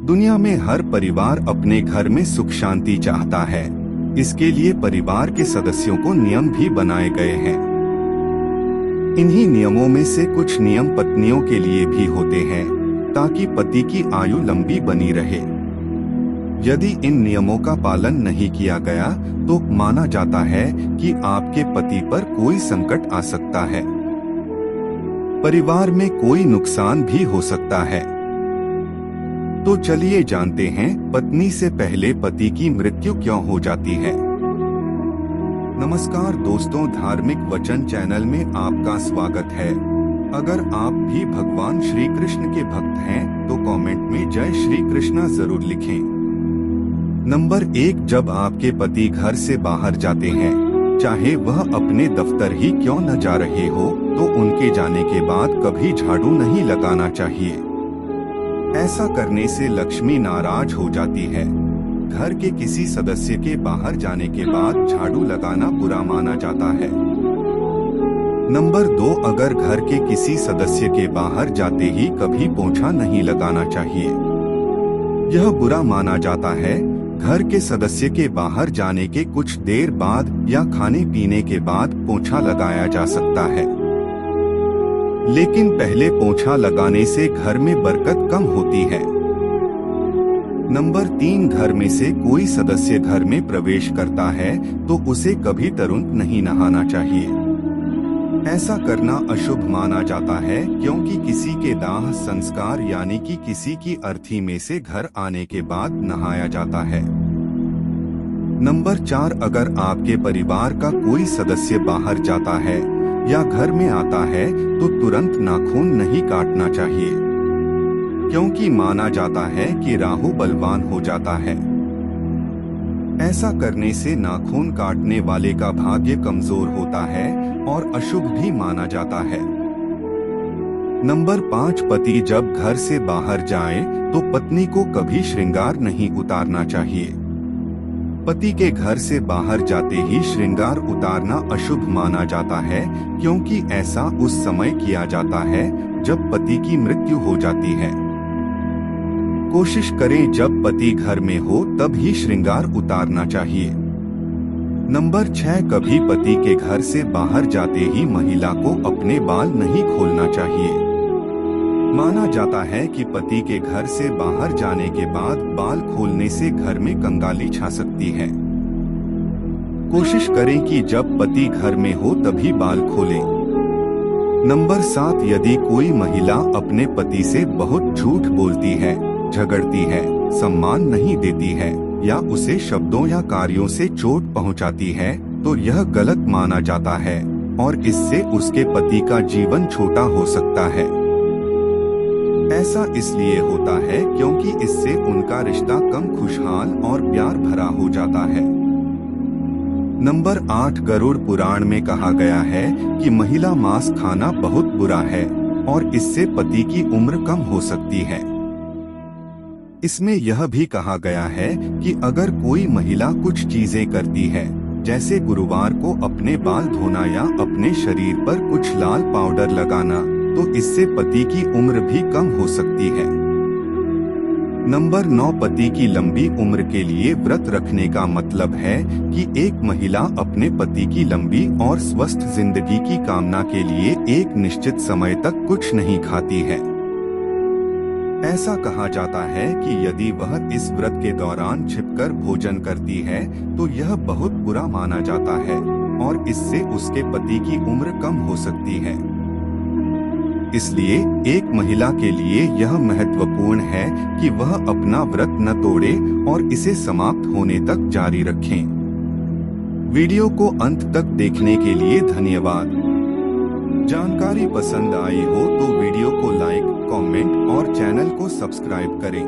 दुनिया में हर परिवार अपने घर में सुख शांति चाहता है। इसके लिए परिवार के सदस्यों को नियम भी बनाए गए हैं। इन्हीं नियमों में से कुछ नियम पत्नियों के लिए भी होते हैं, ताकि पति की आयु लंबी बनी रहे। यदि इन नियमों का पालन नहीं किया गया तो माना जाता है कि आपके पति पर कोई संकट आ सकता है। परिवार में कोई नुकसान भी हो सकता है। तो चलिए जानते हैं, पत्नी से पहले पति की मृत्यु क्यों हो जाती है। नमस्कार दोस्तों, धार्मिक वचन चैनल में आपका स्वागत है। अगर आप भी भगवान श्री कृष्ण के भक्त हैं तो कमेंट में जय श्री कृष्णा जरूर लिखें। नंबर 1, जब आपके पति घर से बाहर जाते हैं, चाहे वह अपने दफ्तर ही क्यों न जा रहे हो, तो उनके जाने के बाद कभी झाड़ू नहीं लगाना चाहिए। ऐसा करने से लक्ष्मी नाराज हो जाती है। घर के किसी सदस्य के बाहर जाने के बाद झाड़ू लगाना बुरा माना जाता है। नंबर 2, अगर घर के किसी सदस्य के बाहर जाते ही कभी पोंछा नहीं लगाना चाहिए। यह बुरा माना जाता है। घर के सदस्य के बाहर जाने के कुछ देर बाद या खाने पीने के बाद पोंछा लगाया जा सकता है, लेकिन पहले पोंछा लगाने से घर में बरकत कम होती है। नंबर 3, घर में से कोई सदस्य घर में प्रवेश करता है तो उसे कभी तुरंत नहीं नहाना चाहिए। ऐसा करना अशुभ माना जाता है, क्योंकि किसी के दाह संस्कार यानी कि किसी की अर्थी में से घर आने के बाद नहाया जाता है। नंबर 4, अगर आपके परिवार का कोई सदस्य बाहर जाता है या घर में आता है तो तुरंत नाखून नहीं काटना चाहिए, क्योंकि माना जाता है कि राहु बलवान हो जाता है। ऐसा करने से नाखून काटने वाले का भाग्य कमजोर होता है और अशुभ भी माना जाता है। नंबर 5, पति जब घर से बाहर जाए तो पत्नी को कभी श्रृंगार नहीं उतारना चाहिए। पति के घर से बाहर जाते ही श्रृंगार उतारना अशुभ माना जाता है, क्योंकि ऐसा उस समय किया जाता है जब पति की मृत्यु हो जाती है। कोशिश करें जब पति घर में हो तब ही श्रृंगार उतारना चाहिए। नंबर 6, कभी पति के घर से बाहर जाते ही महिला को अपने बाल नहीं खोलना चाहिए। माना जाता है कि पति के घर से बाहर जाने के बाद बाल खोलने से घर में कंगाली छा सकती है। कोशिश करें कि जब पति घर में हो तभी बाल खोलें। नंबर 7, यदि कोई महिला अपने पति से बहुत झूठ बोलती है, झगड़ती है, सम्मान नहीं देती है या उसे शब्दों या कार्यों से चोट पहुंचाती है, तो यह गलत माना जाता है और इससे उसके पति का जीवन छोटा हो सकता है। ऐसा इसलिए होता है क्योंकि इससे उनका रिश्ता कम खुशहाल और प्यार भरा हो जाता है। नंबर 8, गरुड़ पुराण में कहा गया है कि महिला मांस खाना बहुत बुरा है और इससे पति की उम्र कम हो सकती है। इसमें यह भी कहा गया है कि अगर कोई महिला कुछ चीजें करती है, जैसे गुरुवार को अपने बाल धोना या अपने शरीर पर कुछ लाल पाउडर लगाना, तो इससे पति की उम्र भी कम हो सकती है। नंबर 9, पति की लंबी उम्र के लिए व्रत रखने का मतलब है कि एक महिला अपने पति की लंबी और स्वस्थ जिंदगी की कामना के लिए एक निश्चित समय तक कुछ नहीं खाती है। ऐसा कहा जाता है कि यदि वह इस व्रत के दौरान छिपकर भोजन करती है तो यह बहुत बुरा माना जाता है और इससे उसके पति की उम्र कम हो सकती है। इसलिए एक महिला के लिए यह महत्वपूर्ण है कि वह अपना व्रत न तोड़े और इसे समाप्त होने तक जारी रखें। वीडियो को अंत तक देखने के लिए धन्यवाद। जानकारी पसंद आई हो तो वीडियो को लाइक, कमेंट और चैनल को सब्सक्राइब करें।